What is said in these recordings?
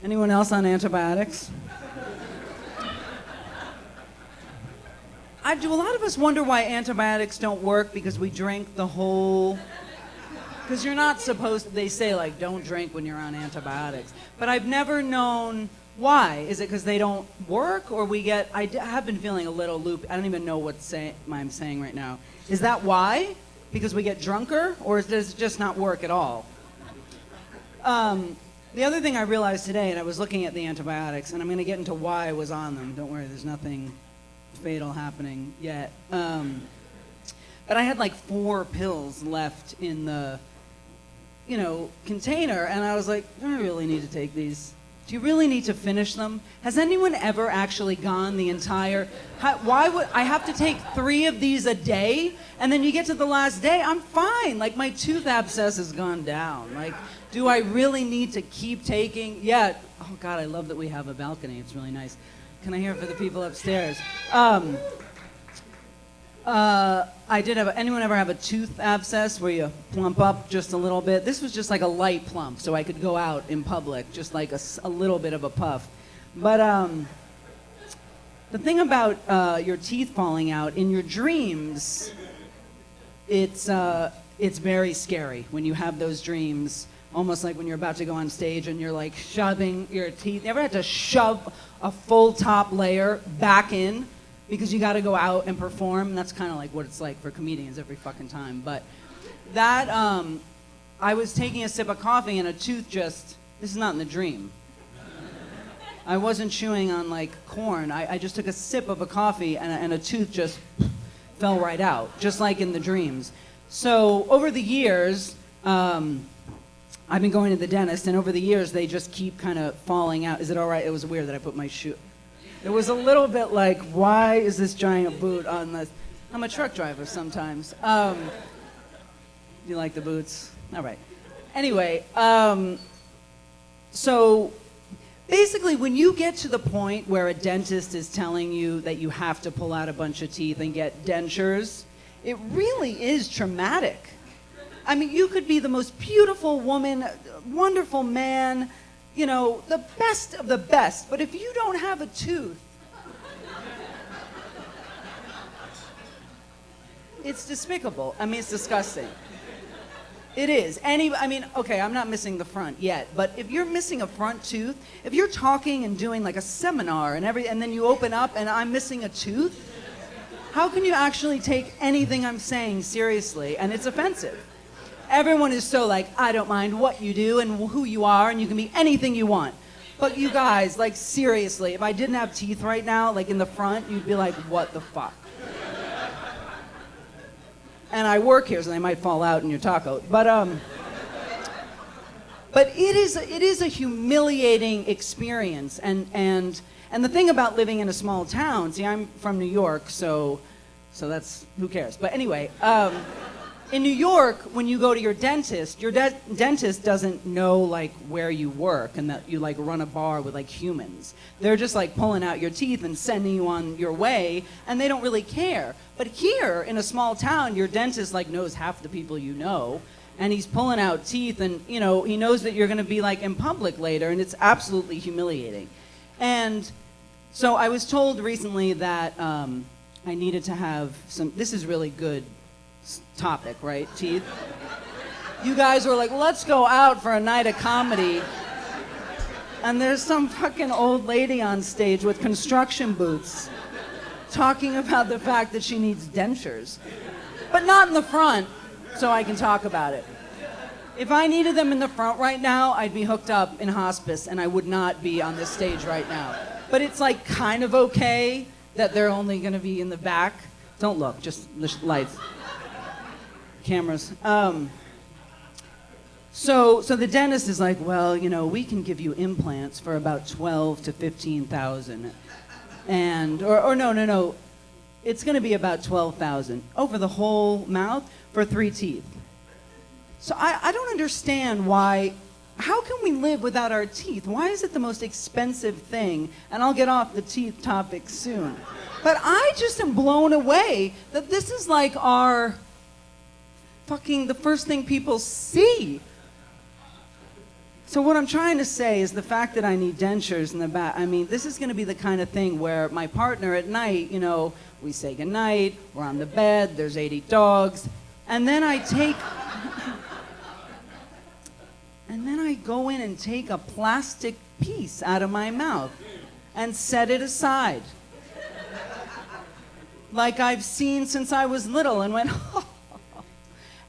Anyone else on antibiotics? Do a lot of us wonder why antibiotics don't work because we drink the whole... Because you're not supposed to, they say, like, don't drink when you're on antibiotics. But I've never known why. Is it because they don't work, or I have been feeling a little loopy. I don't even know what I'm saying right now. Is that why? Because we get drunker, or does it just not work at all? The other thing I realized today, and I was looking at the antibiotics, and I'm going to get into why I was on them. Don't worry, there's nothing fatal happening yet. But I had like 4 pills left in the, container, and I was like, do I really need to take these? Do you really need to finish them? Has anyone ever actually gone the entire... Why would I have to take 3 of these a day? And then you get to the last day, I'm fine. Like, my tooth abscess has gone down. Like, do I really need to keep taking... Yeah. Oh, God, I love that we have a balcony. It's really nice. Can I hear it for the people upstairs? Anyone ever have a tooth abscess where you plump up just a little bit? This was just like a light plump, so I could go out in public, just like a little bit of a puff. But the thing about your teeth falling out, in your dreams, it's very scary when you have those dreams, almost like when you're about to go on stage and you're like shoving your teeth. You ever had to shove a full top layer back in? Because you got to go out and perform. And that's kind of like what it's like for comedians every fucking time. But that, I was taking a sip of coffee and a tooth this is not in the dream. I wasn't chewing on like corn. I just took a sip of a coffee and a tooth just fell right out, just like in the dreams. So over the years, I've been going to the dentist, and over the years, they just keep kind of falling out. Is it all right? It was weird that I put my shoe... It was a little bit like, why is this giant boot on this? I'm a truck driver sometimes. You like the boots? All right. Anyway, so basically when you get to the point where a dentist is telling you that you have to pull out a bunch of teeth and get dentures, it really is traumatic. I mean, you could be the most beautiful woman, wonderful man, the best of the best. But if you don't have a tooth, it's despicable. I mean, it's disgusting. It is. Okay, I'm not missing the front yet, but if you're missing a front tooth, if you're talking and doing like a seminar and then you open up and I'm missing a tooth, how can you actually take anything I'm saying seriously? And it's offensive. Everyone is so like, I don't mind what you do and who you are, and you can be anything you want. But you guys, like, seriously, if I didn't have teeth right now, like in the front, you'd be like, what the fuck? And I work here, so they might fall out in your taco. But it is a humiliating experience. And the thing about living in a small town, see, I'm from New York, so that's, who cares? But anyway, in New York, when you go to your dentist dentist doesn't know like where you work and that you like run a bar with like humans. They're just like pulling out your teeth and sending you on your way, and they don't really care. But here in a small town, your dentist like knows half the people you know, and he's pulling out teeth, and he knows that you're going to be like in public later, and it's absolutely humiliating. And so I was told recently that I needed to have some. This is really good topic, right? Teeth. You guys were like, let's go out for a night of comedy. And there's some fucking old lady on stage with construction boots talking about the fact that she needs dentures. But not in the front, so I can talk about it. If I needed them in the front right now, I'd be hooked up in hospice and I would not be on this stage right now. But it's like kind of okay that they're only gonna be in the back. Don't look, just the lights. Cameras. So the dentist is like, well, we can give you implants for about 12 to 15,000, or no, it's going to be about 12,000 over the whole mouth for 3 teeth. So I don't understand why. How can we live without our teeth? Why is it the most expensive thing? And I'll get off the teeth topic soon. But I just am blown away that this is like our fucking the first thing people see. So what I'm trying to say is the fact that I need dentures in the back, I mean, this is going to be the kind of thing where my partner at night, you know, we say goodnight, we're on the bed, there's 80 dogs, and then I go in and take a plastic piece out of my mouth and set it aside. Like I've seen since I was little and went, oh.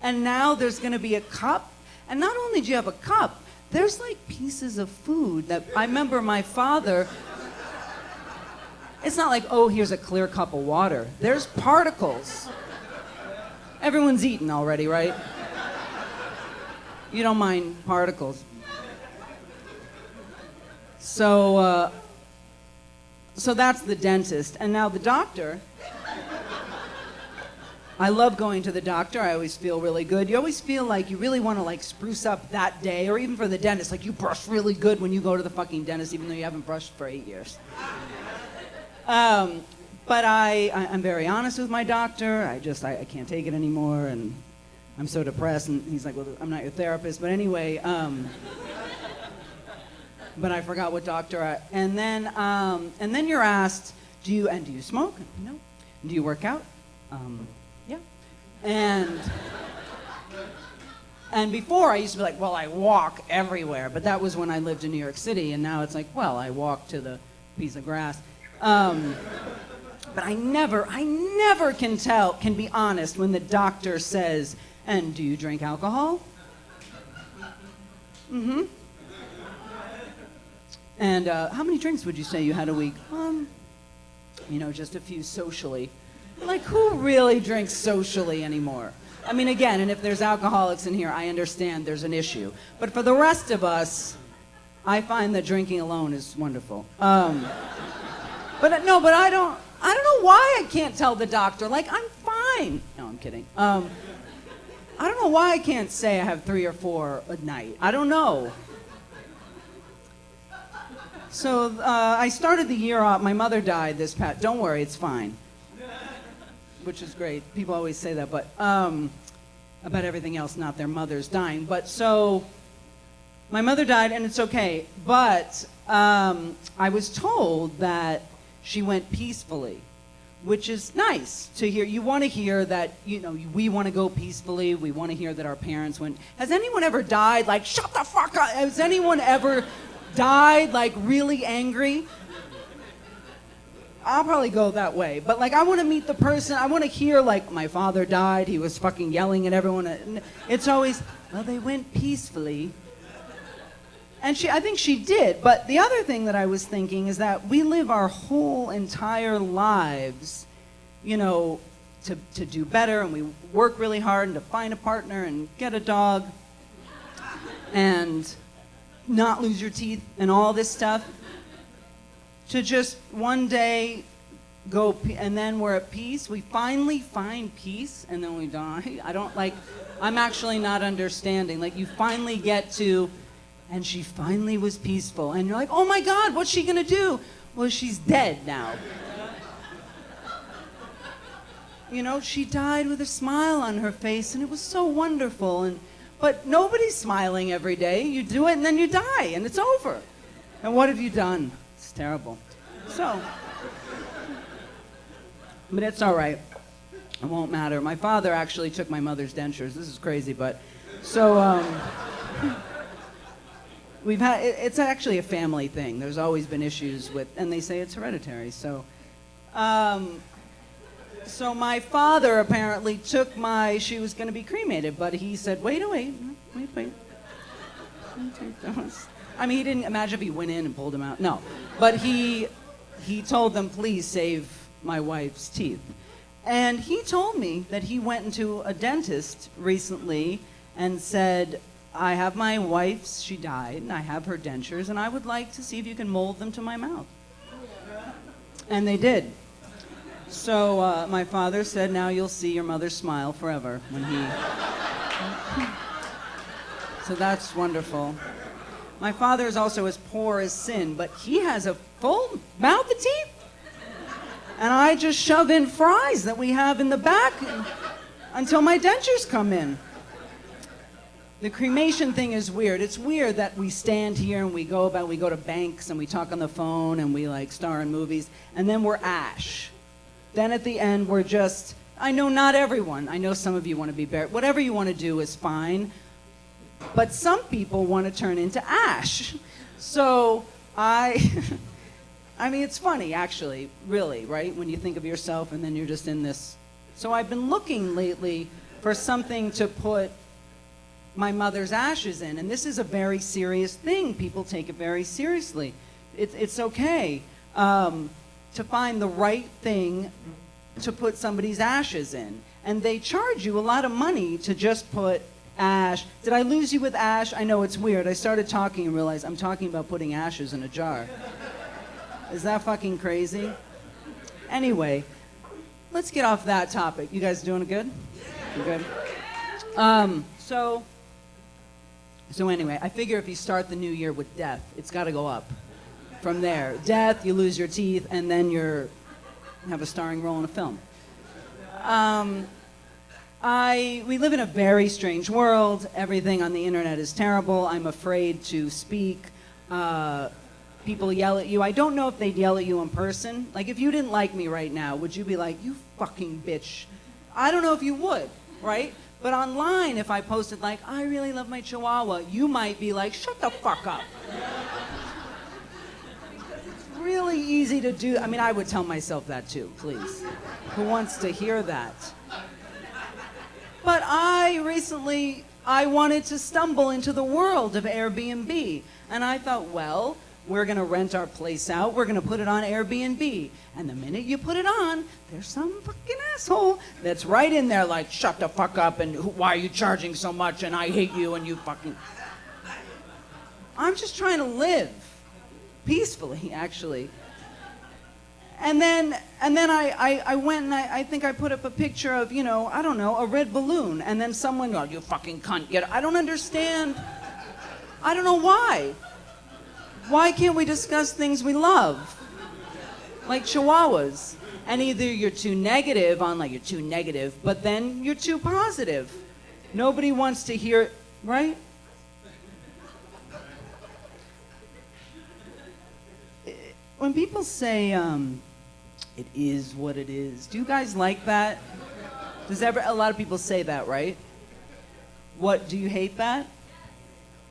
And now there's going to be a cup, and not only do you have a cup, there's like pieces of food that I remember my father, it's not like, oh, here's a clear cup of water. There's particles. Everyone's eaten already, right? You don't mind particles. So that's the dentist. And now the doctor, I love going to the doctor. I always feel really good. You always feel like you really want to like spruce up that day, or even for the dentist, like you brush really good when you go to the fucking dentist, even though you haven't brushed for 8 years. But I'm very honest with my doctor. I can't take it anymore, and I'm so depressed. And he's like, well, I'm not your therapist, but anyway. But I forgot what doctor. And then you're asked, do you smoke? No. Do you work out? Yeah. And before I used to be like, well, I walk everywhere, but that was when I lived in New York City, and now it's like, well, I walk to the piece of grass. But I never can be honest when the doctor says, and do you drink alcohol? Mm-hmm. And how many drinks would you say you had a week? Just a few socially. Like, who really drinks socially anymore? I mean, again, and if there's alcoholics in here, I understand there's an issue. But for the rest of us, I find that drinking alone is wonderful. But I don't know why I can't tell the doctor, like, I'm fine. No, I'm kidding. I don't know why I can't say I have 3 or 4 a night. I don't know. So I started the year off, my mother died this past, don't worry, it's fine. Which is great. People always say that, but about everything else, not their mothers dying. But so, my mother died, and it's okay. But I was told that she went peacefully, which is nice to hear. You want to hear that, we want to go peacefully. We want to hear that our parents went. Has anyone ever died like, shut the fuck up? Has anyone ever died like really angry? I'll probably go that way. But like, I want to meet the person. I want to hear like, my father died. He was fucking yelling at everyone. It's always, well, they went peacefully. And I think she did. But the other thing that I was thinking is that we live our whole entire lives, to do better. And we work really hard and to find a partner and get a dog and not lose your teeth and all this stuff. To just one day go, and then we're at peace. We finally find peace, and then we die. I'm actually not understanding. Like, you finally get to, and she finally was peaceful. And you're like, oh my God, what's she gonna do? Well, she's dead now. She died with a smile on her face, and it was so wonderful. But nobody's smiling every day. You do it, and then you die, and it's over. And what have you done? It's terrible. So, but it's all right. It won't matter. My father actually took my mother's dentures. This is crazy, but so we've had. It's actually a family thing. There's always been issues with, and they say it's hereditary. So, so my father apparently took she was going to be cremated, but he said, wait. I mean, he didn't imagine if he went in and pulled him out. No, but he told them, please save my wife's teeth. And he told me that he went into a dentist recently and said, I have my wife's, she died, and I have her dentures, and I would like to see if you can mold them to my mouth. And they did. So my father said, now you'll see your mother smile forever when he... So that's wonderful. My father is also as poor as sin, but he has a full mouth of teeth. And I just shove in fries that we have in the back until my dentures come in. The cremation thing is weird. It's weird that we stand here and we go to banks and we talk on the phone and we like star in movies, and then we're ash. Then at the end we're just, I know not everyone, I know some of you want to be buried. Whatever you want to do is fine. But some people want to turn into ash. So I mean, it's funny actually, really, right? When you think of yourself and then you're just in this. So I've been looking lately for something to put my mother's ashes in, and this is a very serious thing. People take it very seriously. It's okay to find the right thing to put somebody's ashes in, and they charge you a lot of money to just put ash. Did I lose you with ash? I know it's weird. I started talking and realized I'm talking about putting ashes in a jar. Is that fucking crazy? Anyway, let's get off that topic. You guys doing good? You good? So anyway, I figure if you start the new year with death, it's got to go up. From there, death, you lose your teeth, and then you have a starring role in a film. We live in a very strange world. Everything on the internet is terrible. I'm afraid to speak. People yell at you. I don't know if they'd yell at you in person. Like, if you didn't like me right now, would you be like, you fucking bitch? I don't know if you would, right? But online, if I posted like, I really love my Chihuahua, you might be like, shut the fuck up. It's really easy to do. I mean, I would tell myself that too, please. Who wants to hear that? But I wanted to stumble into the world of Airbnb. And I thought, well, we're going to rent our place out. We're going to put it on Airbnb. And the minute you put it on, there's some fucking asshole that's right in there like, shut the fuck up, and why are you charging so much, and I hate you, and you fucking... I'm just trying to live peacefully, actually. And then I went and I think I put up a picture of, I don't know, a red balloon. And then someone, oh, you fucking cunt. I don't understand. I don't know why. Why can't we discuss things we love? Like Chihuahuas. And either you're too negative on like, you're too negative, but then you're too positive. Nobody wants to hear, right? When people say, it is what it is, do you guys like that? A lot of people say that, right? What, do you hate that?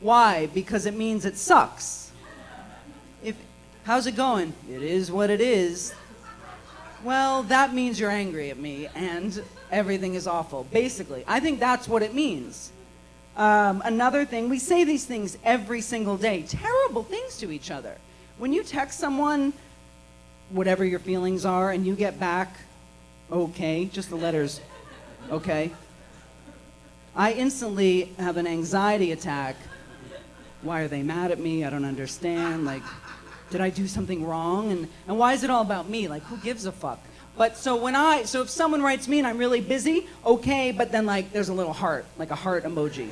Why? Because it means it sucks. How's it going? It is what it is. Well, that means you're angry at me and everything is awful. Basically, I think that's what it means. Another thing, we say these things every single day, terrible things to each other. When you text someone, whatever your feelings are, and you get back, okay, just the letters, okay, I instantly have an anxiety attack. Why are they mad at me? I don't understand. Like, did I do something wrong? And why is it all about me? Like, who gives a fuck? But so if someone writes me and I'm really busy, okay, but then like there's a little heart, like a heart emoji.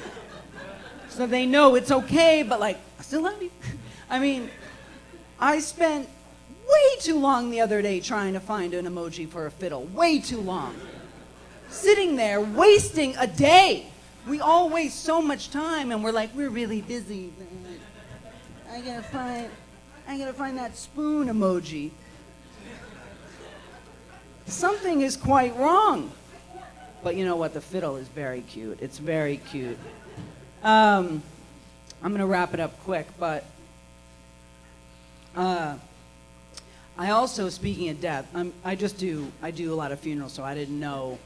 So they know it's okay, but like, I still love you. I mean, I spent way too long the other day trying to find an emoji for a fiddle. Way too long. Sitting there, wasting a day. We all waste so much time and we're like, we're really busy. I gotta find that spoon emoji. Something is quite wrong. But you know what? The fiddle is very cute. It's very cute. I'm gonna wrap it up quick, but I also, speaking of death, I do a lot of funerals, so I didn't know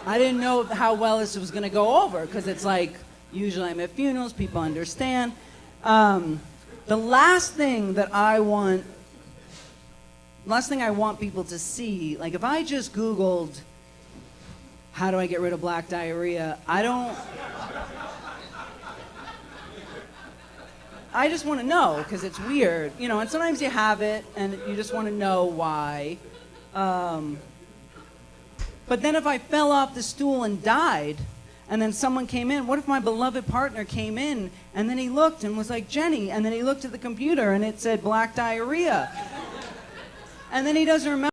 how well this was gonna go over, because it's like, usually I'm at funerals, people understand. The last thing I want people to see, like if I just Googled, how do I get rid of black diarrhea, I just want to know, because it's weird, and sometimes you have it, and you just want to know why. But then if I fell off the stool and died, and then someone came in, what if my beloved partner came in, and then he looked and was like, Jenny, and then he looked at the computer and it said black diarrhea. And then he doesn't remember.